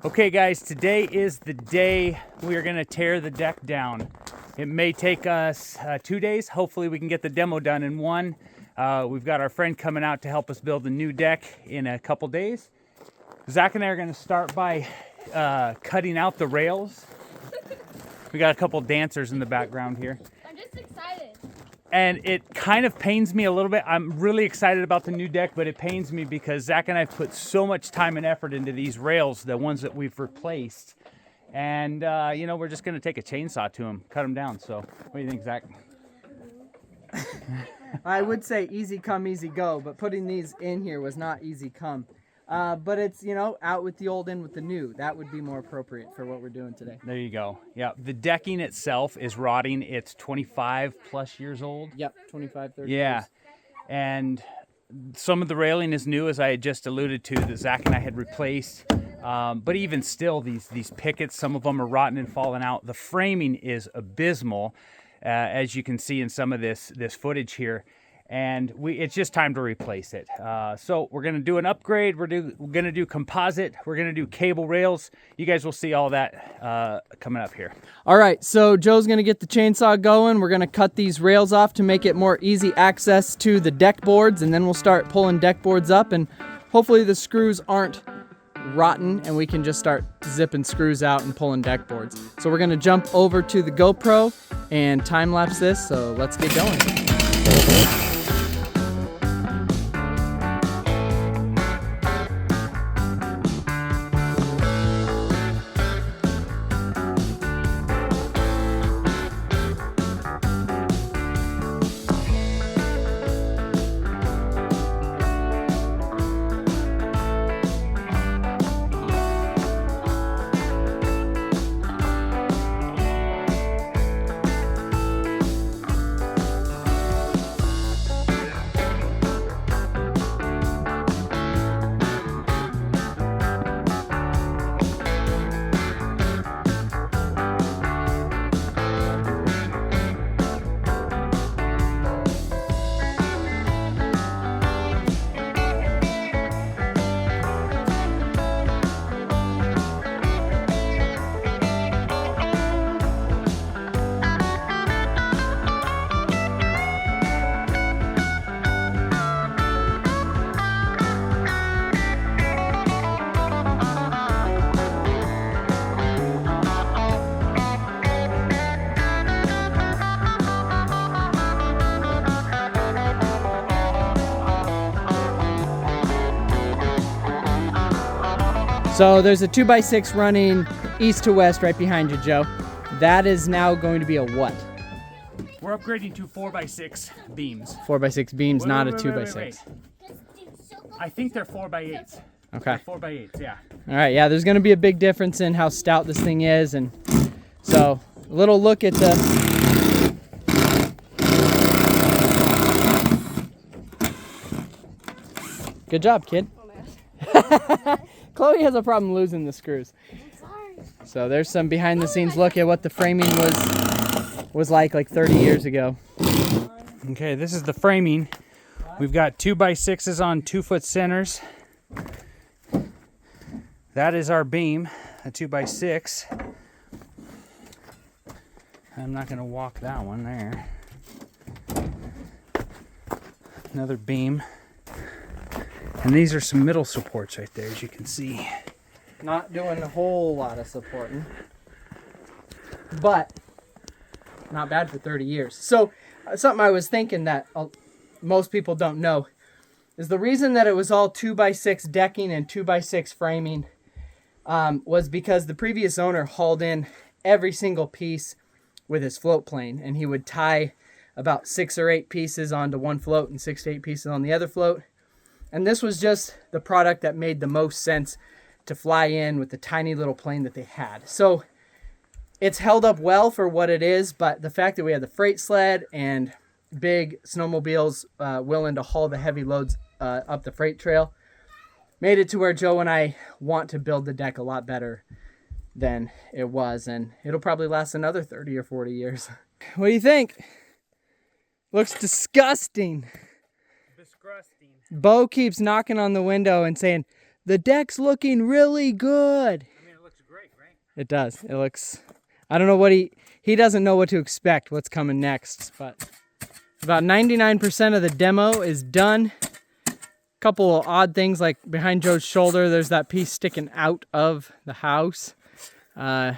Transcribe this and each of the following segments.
Okay guys, today is the day we are going to tear the deck down. It may take us 2 days. Hopefully we can get the demo done in one. We've got our friend coming out to help us build a new deck in a couple days. Zach and I are going to start by cutting out the rails. We got a couple dancers in the background here. I'm just excited. And it kind of pains me a little bit. I'm really excited about the new deck, but it pains me because Zach and I put so much time and effort into these rails, the ones that we've replaced. And, you know, we're just going to take a chainsaw to them, cut them down. So what do you think, Zach? I would say easy come, easy go, but putting these in here was not easy come. But it's, you know, out with the old, in with the new. That would be more appropriate for what we're doing today. There you go. Yeah, the decking itself is rotting. It's 25 plus years old. Yep, 25, 30 Yeah, years. and some of the railing is new, as I had just alluded to, that Zach and I had replaced. But even still, these pickets, some of them are rotten and falling out. The framing is abysmal, as you can see in some of this footage here. And it's just time to replace it. So we're going to do an upgrade. We're going to do composite. We're going to do cable rails. You guys will see all that coming up here. All right, so Joe's going to get the chainsaw going. We're going to cut these rails off to make it more easy access to the deck boards, and then we'll start pulling deck boards up, and hopefully the screws aren't rotten and we can just start zipping screws out and pulling deck boards. So we're going to jump over to the GoPro and time lapse this, so let's get going. So there's a 2x6 running east to west right behind you, Joe. That is now going to be a what? We're upgrading to 4x6 beams. 4x6 beams, Wait, not wait, a wait, 2x6. wait. I think they're 4x8s. Okay. 4x8s, yeah. All right, yeah, there's going to be a big difference in how stout this thing is. And so a little look at the... Good job, kid. Chloe has a problem losing the screws. I'm sorry. So there's some behind the scenes look at what the framing was like 30 years ago. Okay, this is the framing. We've got 2x6s on 2-foot centers. That is our beam, a 2x6. I'm not going to walk that one there. Another beam. And these are some middle supports right there, as you can see. Not doing a whole lot of supporting, but not bad for 30 years. So something I was thinking that most people don't know is the reason that it was all 2x6 decking and 2x6 framing was because the previous owner hauled in every single piece with his float plane, and he would tie about 6 or 8 pieces onto one float and 6 to 8 pieces on the other float. And this was just the product that made the most sense to fly in with the tiny little plane that they had. So it's held up well for what it is, but the fact that we had the freight sled and big snowmobiles willing to haul the heavy loads up the freight trail made it to where Joe and I want to build the deck a lot better than it was, and it'll probably last another 30 or 40 years. What do you think? Looks disgusting. Disgusting. Bo keeps knocking on the window and saying, "The deck's looking really good." I mean, it It does. It looks, I don't know what he doesn't know what to expect, what's coming next, but about 99% of the demo is done. Couple of odd things, like behind Joe's shoulder, there's that piece sticking out of the house. I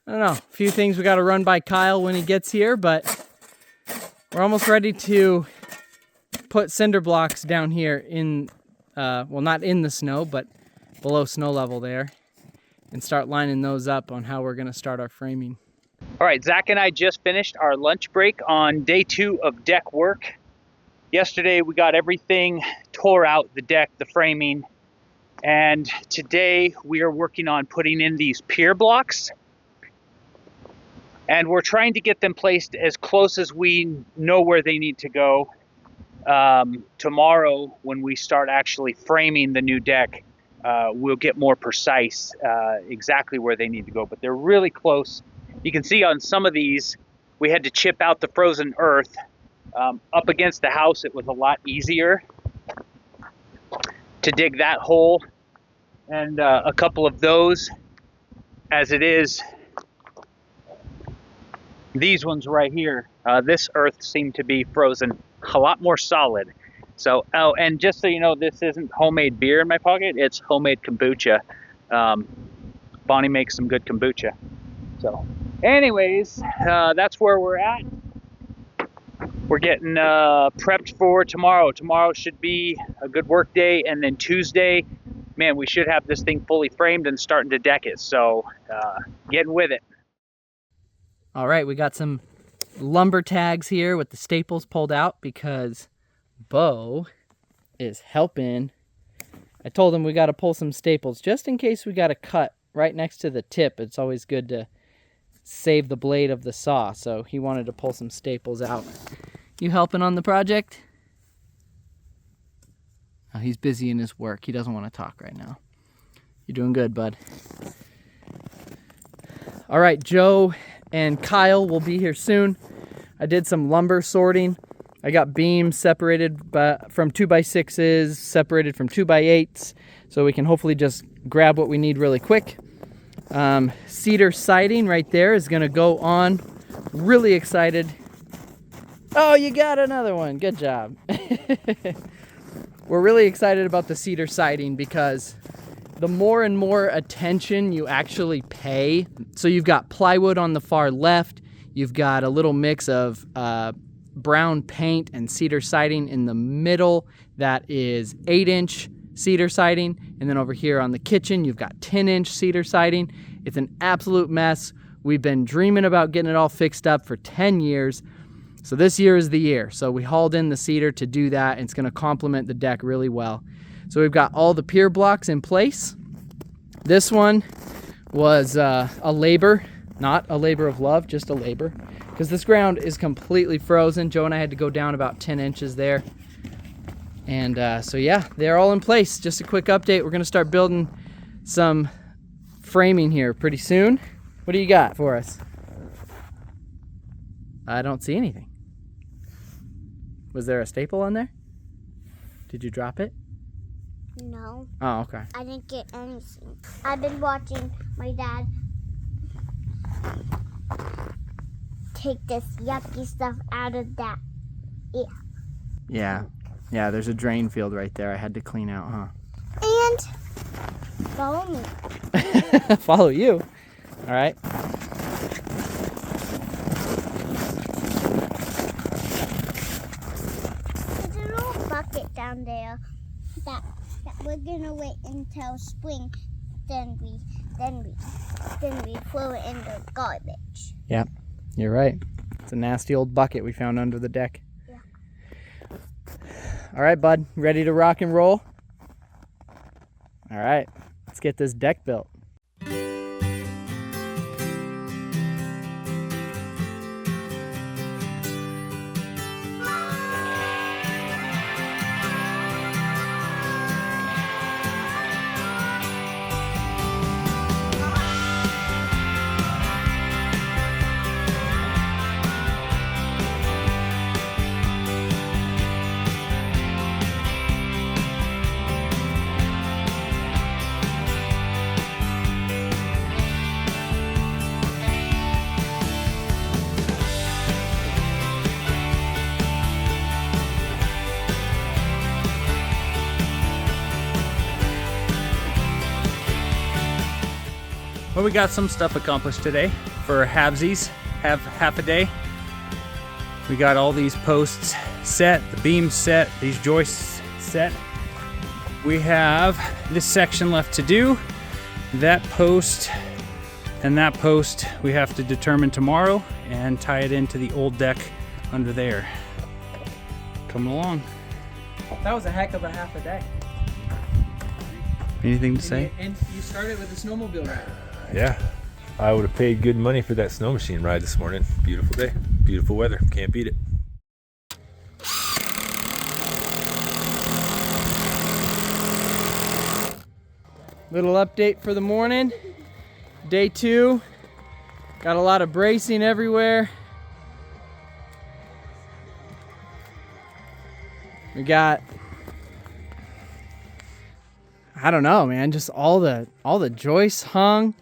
don't know, a few things we got to run by Kyle when he gets here, but we're almost ready to put cinder blocks down here in, well, not in the snow, but below snow level there, and start lining those up on how we're going to start our framing. All right, Zach and I just finished our lunch break on day 2 of deck work. Yesterday we got everything tore out, the deck, the framing, and today we are working on putting in these pier blocks. And we're trying to get them placed as close as we know where they need to go. Tomorrow, when we start actually framing the new deck, we'll get more precise exactly where they need to go, but they're really close. You can see on some of these, we had to chip out the frozen earth. Up against the house, it was a lot easier to dig that hole, and a couple of those, as it is these ones right here. This earth seemed to be frozen a lot more solid. So, oh, and just so you know, this isn't homemade beer in my pocket, it's homemade kombucha. Bonnie makes some good kombucha. So anyways, that's where we're at. We're getting prepped for tomorrow. Tomorrow should be a good work day, and then Tuesday, man, we should have this thing fully framed and starting to deck it. So getting with it. All right, we got some lumber tags here with the staples pulled out because Bo is helping. I told him we got to pull some staples just in case we got a cut right next to the tip. It's always good to save the blade of the saw, so he wanted to pull some staples out. You helping on the project? Oh, he's busy in his work. He doesn't want to talk right now. You're doing good, bud. All right, Joe and Kyle will be here soon. I did some lumber sorting. I got beams separated from 2x6s, separated from 2x8s, so we can hopefully just grab what we need really quick. Cedar siding right there is going to go on. Really excited. Oh, you got another one. Good job. We're really excited about the cedar siding because the more and more attention you actually pay. So you've got plywood on the far left. You've got a little mix of brown paint and cedar siding in the middle. That is 8-inch cedar siding. And then over here on the kitchen, you've got 10-inch cedar siding. It's an absolute mess. We've been dreaming about getting it all fixed up for 10 years. So this year is the year. So we hauled in the cedar to do that, and it's going to complement the deck really well. So we've got all the pier blocks in place. This one was a labor, not a labor of love, just a labor, because this ground is completely frozen. Joe and I had to go down about 10 inches there. And so yeah, they're all in place. Just a quick update. We're going to start building some framing here pretty soon. What do you got for us? I don't see anything. Was there a staple on there? Did you drop it? No. Oh, okay. I didn't get anything. I've been watching my dad take this yucky stuff out of that. Yeah. Yeah, there's a drain field right there I had to clean out, huh? And follow me. Follow you. All right. There's a little bucket down there that we're gonna wait until spring. Then we throw it in the garbage. Yeah, you're right. It's a nasty old bucket we found under the deck. Yeah. All right, bud. Ready to rock and roll? All right. Let's get this deck built. Well, we got some stuff accomplished today for halvesies, half a day. We got all these posts set, the beams set, these joists set. We have this section left to do. That post and that post we have to determine tomorrow and tie it into the old deck under there. Coming along. That was a heck of a half a day. Anything to say? And you started with a snowmobile ride. Yeah, I would have paid good money for that snow machine ride this morning. Beautiful day, beautiful weather, can't beat it. Little update for the morning. Day 2. Got a lot of bracing everywhere. We got, I don't know, man, just all the joists hung.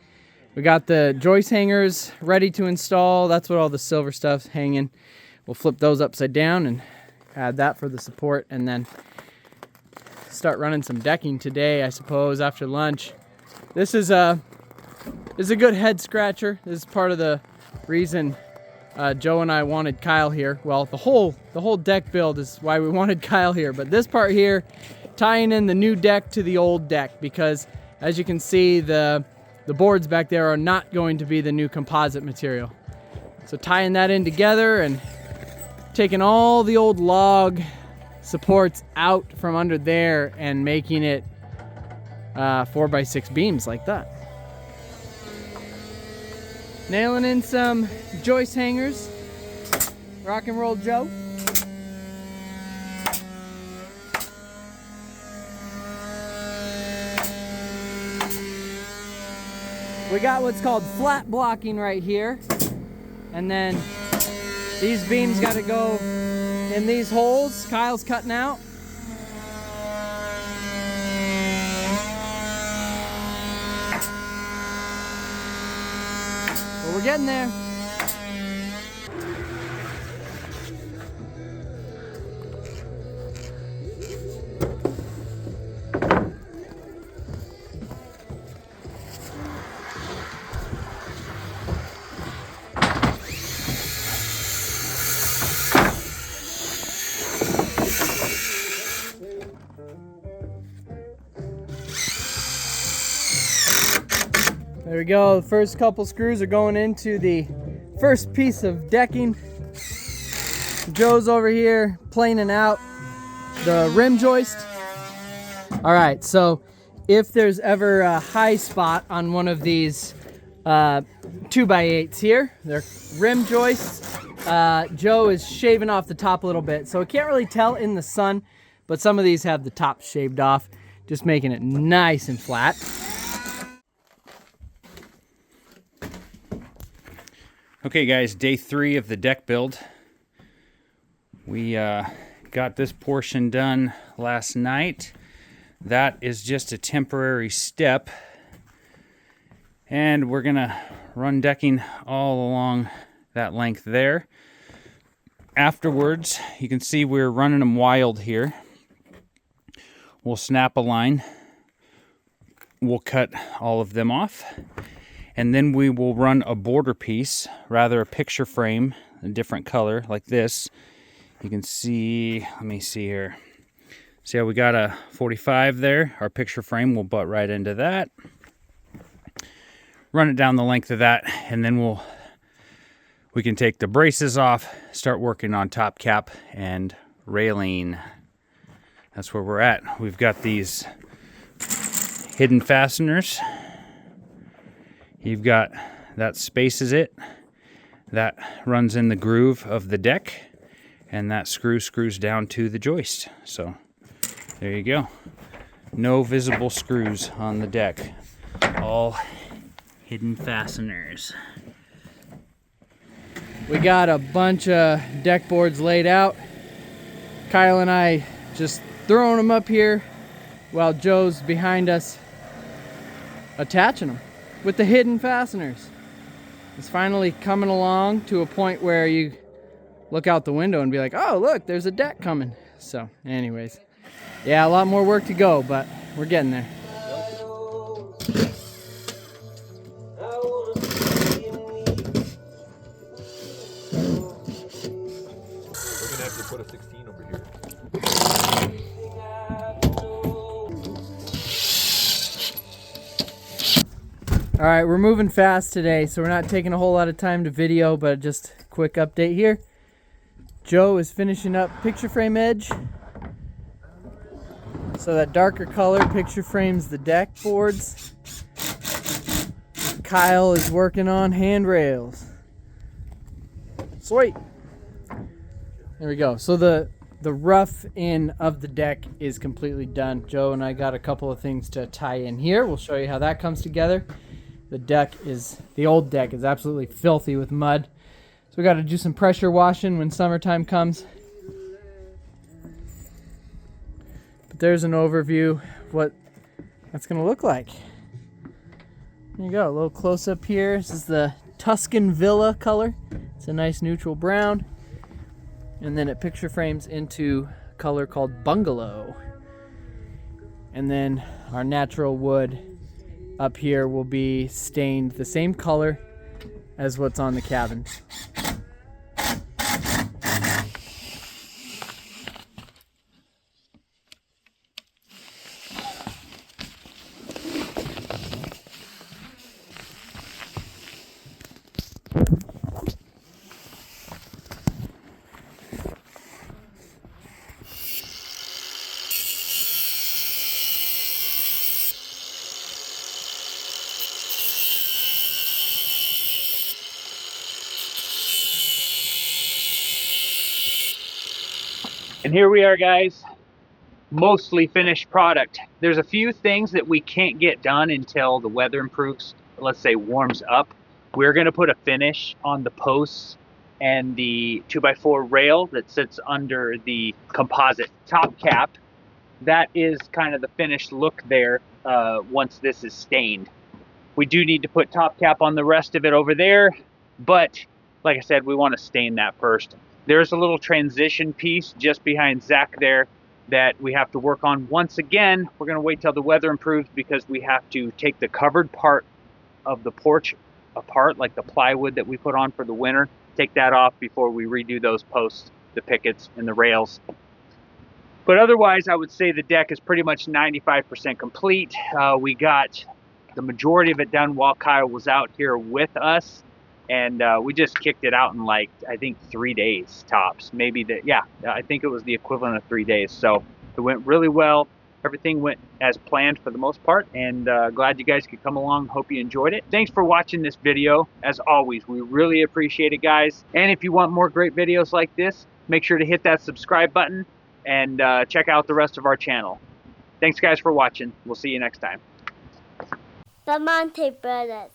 We got the joist hangers ready to install. That's what all the silver stuff's hanging. We'll flip those upside down and add that for the support, and then start running some decking today, I suppose, after lunch. This is a good head scratcher. This is part of the reason Joe and I wanted Kyle here. Well, the whole deck build is why we wanted Kyle here, but this part here, tying in the new deck to the old deck, because as you can see, the boards back there are not going to be the new composite material. So tying that in together and taking all the old log supports out from under there and making it 4x6 beams like that. Nailing in some joist hangers. Rock and roll Joe. We got what's called flat blocking right here. And then these beams got to go in these holes Kyle's cutting out. But we're getting there. There we go. The first couple screws are going into the first piece of decking. Joe's over here planing out the rim joist. All right, so if there's ever a high spot on one of these 2x8s here, they're rim joists. Joe is shaving off the top a little bit, so it can't really tell in the sun, but some of these have the top shaved off, just making it nice and flat. Okay guys, day 3 of the deck build. We got this portion done last night. That is just a temporary step. And we're gonna run decking all along that length there. Afterwards, you can see we're running them wild here. We'll snap a line. We'll cut all of them off. And then we will run a border piece, rather a picture frame, a different color like this. You can see, let me see here. See how we got a 45 there? Our picture frame will butt right into that. Run it down the length of that, and then we can take the braces off, start working on top cap and railing. That's where we're at. We've got these hidden fasteners. You've got, that spaces it, that runs in the groove of the deck, and that screws down to the joist. So there you go. No visible screws on the deck. All hidden fasteners. We got a bunch of deck boards laid out. Kyle and I just throwing them up here while Joe's behind us attaching them with the hidden fasteners. It's finally coming along to a point where you look out the window and be like, oh, look, there's a deck coming. So anyways, yeah, a lot more work to go, but we're getting there. put a 16 over here. All right, we're moving fast today, so we're not taking a whole lot of time to video, but just a quick update here. Joe is finishing up picture frame edge. So that darker color picture frames the deck boards. Kyle is working on handrails. Sweet. There we go. So the rough in of the deck is completely done. Joe and I got a couple of things to tie in here. We'll show you how that comes together. The old deck is absolutely filthy with mud. So we got to do some pressure washing when summertime comes. But there's an overview of what that's going to look like. There you go, a little close up here. This is the Tuscan Villa color. It's a nice neutral brown. And then it picture frames into a color called Bungalow. And then our natural wood up here will be stained the same color as what's on the cabin. And here we are, guys, mostly finished product. There's a few things that we can't get done until the weather improves, let's say warms up. We're gonna put a finish on the posts and the 2x4 rail that sits under the composite top cap. That is kind of the finished look there once this is stained. We do need to put top cap on the rest of it over there, but like I said, we want to stain that first. There's a little transition piece just behind Zach there that we have to work on. Once again, we're gonna wait till the weather improves because we have to take the covered part of the porch apart, like the plywood that we put on for the winter, take that off before we redo those posts, the pickets and the rails. But otherwise, I would say the deck is pretty much 95% complete. We got the majority of it done while Kyle was out here with us. And we just kicked it out in like, I think 3 days tops. Maybe I think it was the equivalent of 3 days. So it went really well. Everything went as planned for the most part. And glad you guys could come along. Hope you enjoyed it. Thanks for watching this video. As always, we really appreciate it, guys. And if you want more great videos like this, make sure to hit that subscribe button and check out the rest of our channel. Thanks, guys, for watching. We'll see you next time. Bramante Brothers.